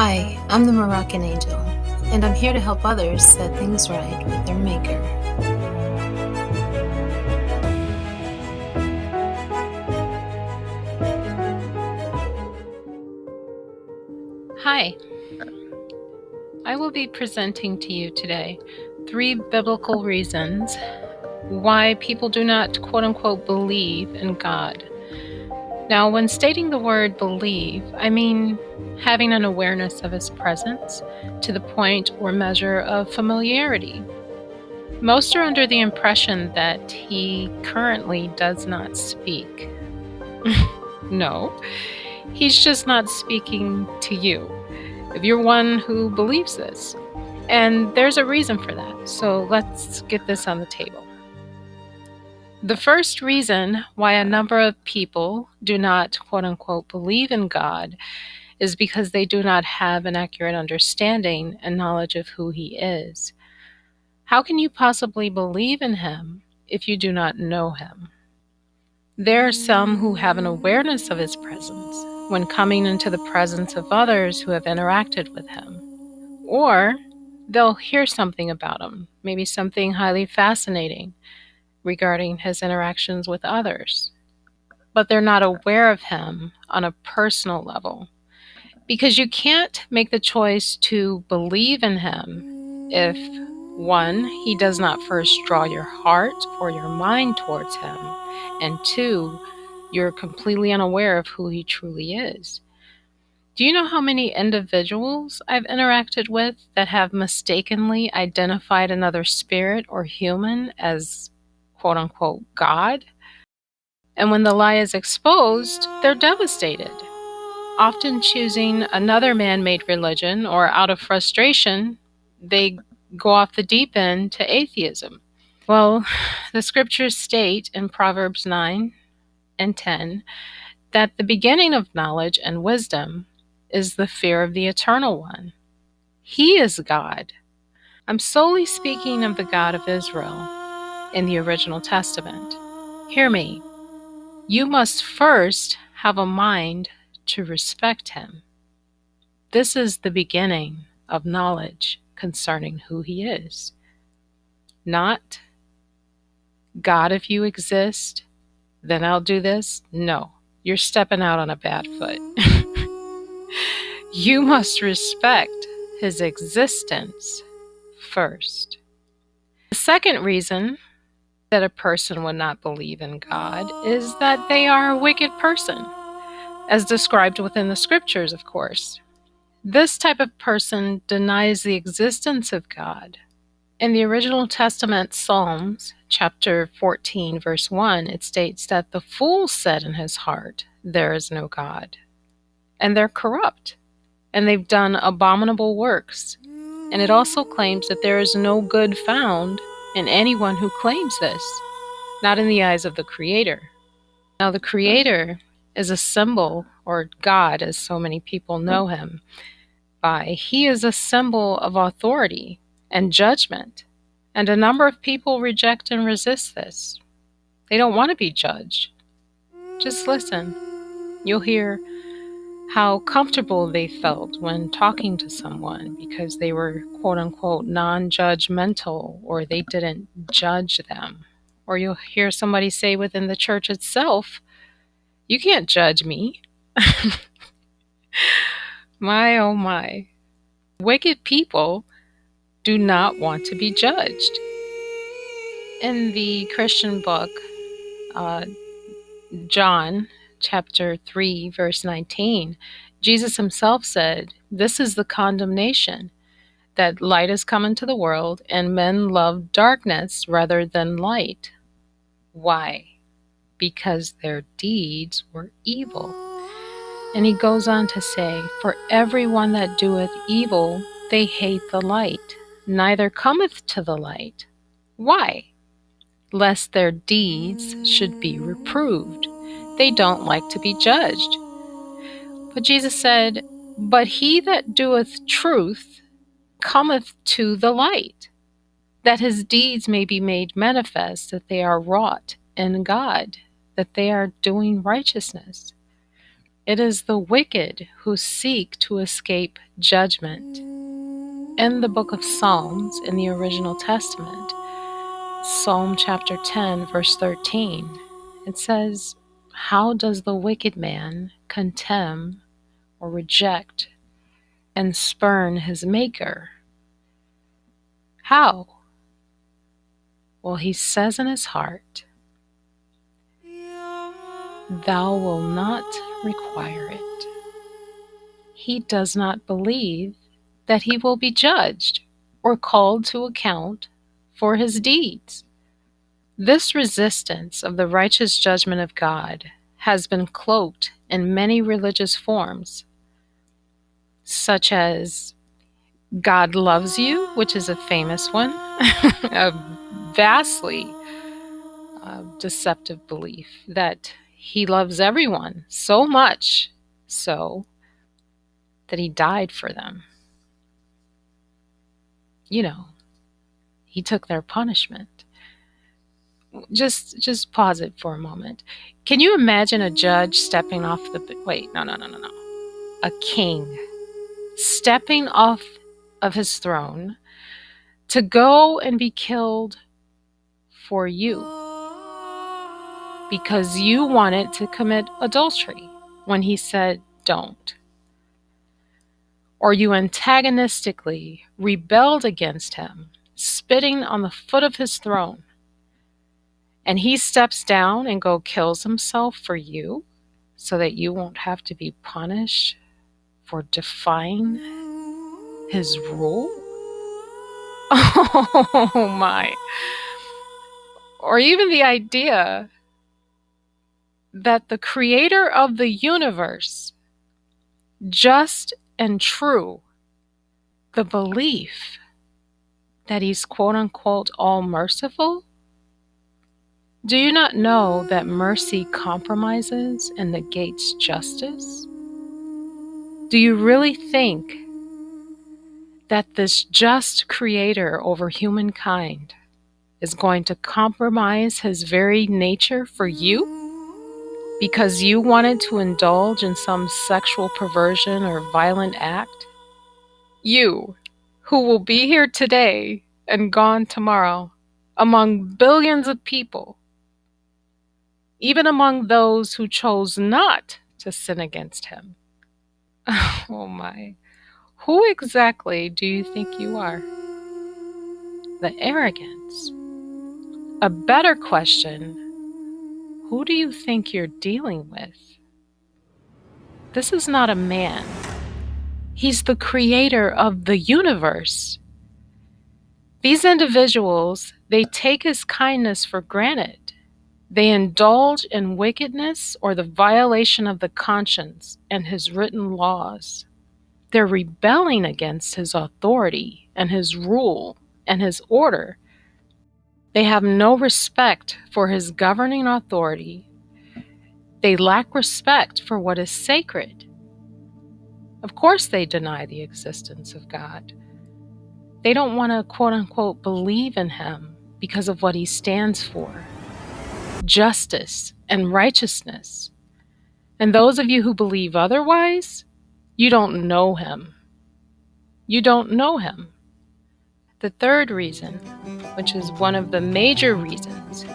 Hi, I'm the Moroccan Angel, and I'm here to help others set things right with their Maker. Hi, I will be presenting to you today 3 biblical reasons why people do not quote-unquote believe in God. Now, when stating the word believe, I mean having an awareness of His presence to the point or measure of familiarity. Most are under the impression that He currently does not speak. No, He's just not speaking to you, if you're one who believes this. And there's a reason for that, so let's get this on the table. The first reason why a number of people do not quote-unquote believe in God is because they do not have an accurate understanding and knowledge of who He is. How can you possibly believe in Him if you do not know Him? There are some who have an awareness of His presence when coming into the presence of others who have interacted with Him. Or they'll hear something about Him, maybe something highly fascinating regarding His interactions with others. But they're not aware of Him on a personal level. Because you can't make the choice to believe in Him if, one, He does not first draw your heart or your mind towards Him, and two, you're completely unaware of who He truly is. Do you know how many individuals I've interacted with that have mistakenly identified another spirit or human as quote-unquote God? And when the lie is exposed, they're devastated, often choosing another man-made religion, or out of frustration, they go off the deep end to atheism. Well, the scriptures state in Proverbs 9 and 10 that the beginning of knowledge and wisdom is the fear of the Eternal One. He is God. I'm solely speaking of the God of Israel in the original Testament. Hear me. You must first have a mind to respect Him. This is the beginning of knowledge concerning who He is. Not, God, if you exist, then I'll do this. No, you're stepping out on a bad foot. You must respect His existence first. The second reason that a person would not believe in God is that they are a wicked person, as described within the scriptures, of course. This type of person denies the existence of God. In the original Testament Psalms, chapter 14, verse 1, it states that the fool said in his heart, "There is no God." And they're corrupt, and they've done abominable works. And it also claims that there is no good found in anyone who claims this, not in the eyes of the Creator. Now, the Creator is a symbol, or God, as so many people know Him by. He is a symbol of authority and judgment. And a number of people reject and resist this. They don't want to be judged. Just listen. You'll hear how comfortable they felt when talking to someone because they were quote-unquote non-judgmental, or they didn't judge them. Or you'll hear somebody say within the church itself, "You can't judge me." My, oh my. Wicked people do not want to be judged. In the Christian book, John chapter 3, verse 19, Jesus Himself said, "This is the condemnation, that light has come into the world, and men love darkness rather than light." Why? Because their deeds were evil. And He goes on to say, "For everyone that doeth evil, they hate the light, neither cometh to the light." Why? Lest their deeds should be reproved. They don't like to be judged. But Jesus said, "But he that doeth truth cometh to the light, that his deeds may be made manifest, that they are wrought in God, that they are doing righteousness." It is the wicked who seek to escape judgment. In the book of Psalms, in the original Testament, Psalm chapter 10, verse 13, it says, "How does the wicked man contemn or reject and spurn his maker?" How? Well, he says in his heart, "Thou wilt not require it." He does not believe that he will be judged or called to account for his deeds. This resistance of the righteous judgment of God has been cloaked in many religious forms, such as God loves you, which is a famous one, a vastly deceptive belief that he loves everyone so much so that he died for them. You know, he took their punishment. Just pause it for a moment. Can you imagine a judge stepping off the... Wait, no. A king stepping off of his throne to go and be killed for you because you wanted to commit adultery when he said don't. Or you antagonistically rebelled against him, spitting on the foot of his throne, and he steps down and kills himself for you so that you won't have to be punished for defying his rule? Oh my. Or even the idea that the creator of the universe, just and true, the belief that he's quote unquote all merciful? Do you not know that mercy compromises and negates justice? Do you really think that this just creator over humankind is going to compromise his very nature for you because you wanted to indulge in some sexual perversion or violent act? You, who will be here today and gone tomorrow, among billions of people, even among those who chose not to sin against him. Oh my. Who exactly do you think you are? The arrogance. A better question, who do you think you're dealing with? This is not a man. He's the creator of the universe. These individuals, they take his kindness for granted. They indulge in wickedness or the violation of the conscience and his written laws. They're rebelling against his authority and his rule and his order. They have no respect for his governing authority. They lack respect for what is sacred. Of course, they deny the existence of God. They don't want to, quote unquote, believe in him because of what he stands for: justice and righteousness. And those of you who believe otherwise, you don't know him. You don't know him. The third reason, which is one of the major reasons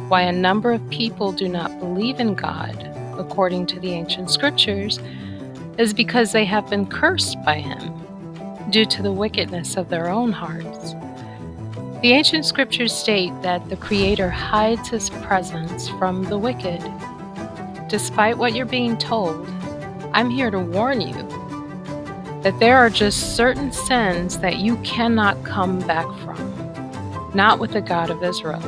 why a number of people do not believe in God, according to the ancient scriptures, is because they have been cursed by him due to the wickedness of their own hearts. The ancient scriptures state that the Creator hides his presence from the wicked. Despite what you're being told, I'm here to warn you that there are just certain sins that you cannot come back from, not with the God of Israel.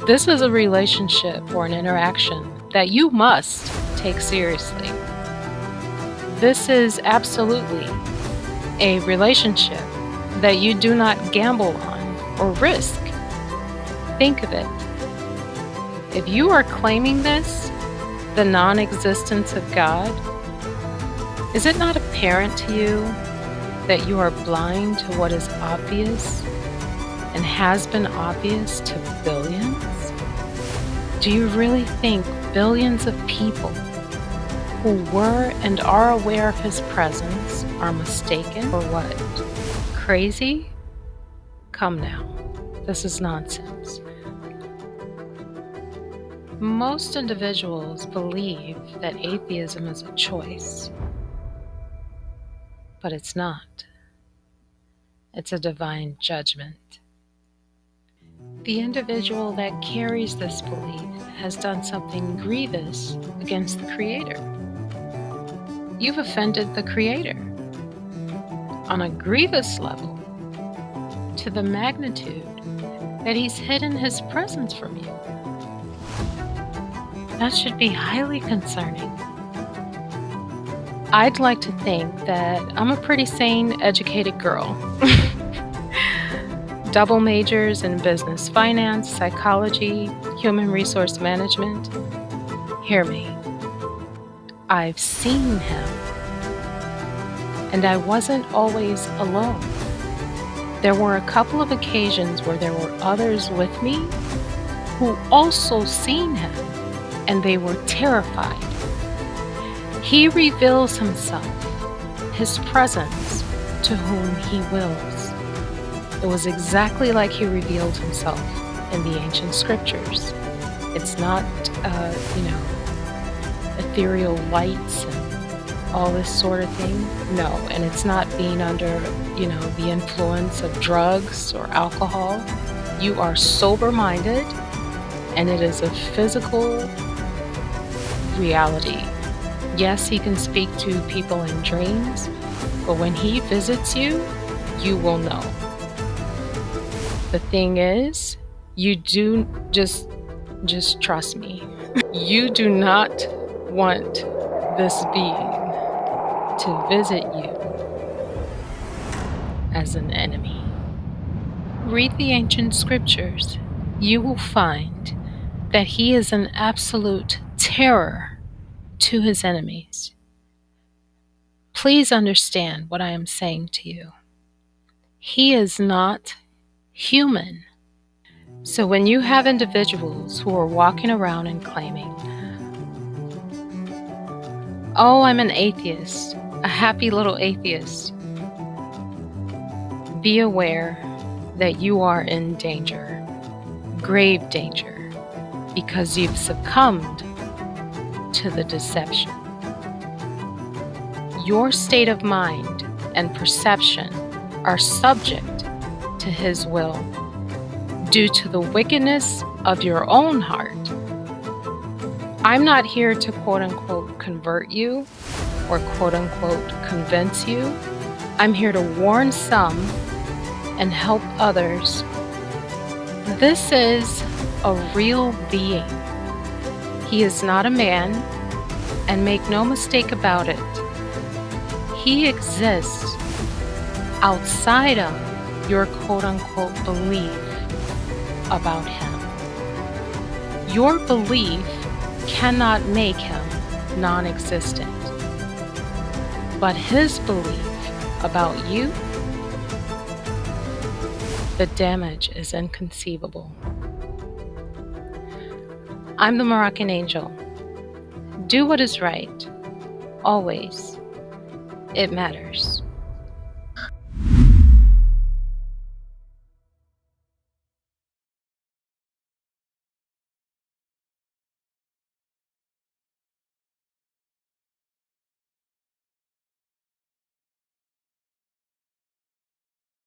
This is a relationship or an interaction that you must take seriously. This is absolutely a relationship that you do not gamble on or risk. Think of it. If you are claiming this, the non-existence of God, is it not apparent to you that you are blind to what is obvious and has been obvious to billions? Do you really think billions of people who were and are aware of his presence are mistaken or what? Crazy? Come now, this is nonsense. Most individuals believe that atheism is a choice, but it's not. It's a divine judgment. The individual that carries this belief has done something grievous against the Creator. You've offended the Creator on a grievous level, to the magnitude that He's hidden His presence from you. That should be highly concerning. I'd like to think that I'm a pretty sane, educated girl. Double majors in business finance, psychology, human resource management. Hear me. I've seen Him. And I wasn't always alone. There were a couple of occasions where there were others with me who also seen Him, and they were terrified. He reveals Himself, His presence, to whom He wills. It was exactly like He revealed Himself in the ancient scriptures. It's not, ethereal lights and all this sort of thing. No, and it's not being under, the influence of drugs or alcohol. You are sober-minded, and it is a physical reality. Yes, He can speak to people in dreams, but when He visits you, you will know. The thing is, you do just trust me. You do not want this being to visit you as an enemy. Read the ancient scriptures. You will find that He is an absolute terror to His enemies. Please understand what I am saying to you. He is not human. So when you have individuals who are walking around and claiming, "Oh, I'm an atheist, a happy little atheist," be aware that you are in danger, grave danger, because you've succumbed to the deception. Your state of mind and perception are subject to His will due to the wickedness of your own heart. I'm not here to quote-unquote convert you or quote-unquote convince you. I'm here to warn some and help others. This is a real being. He is not a man, and make no mistake about it, He exists outside of your quote-unquote belief about Him. Your belief cannot make Him non-existent, but His belief about you, the damage is inconceivable. I'm the Moroccan angel. Do what is right, always. It matters.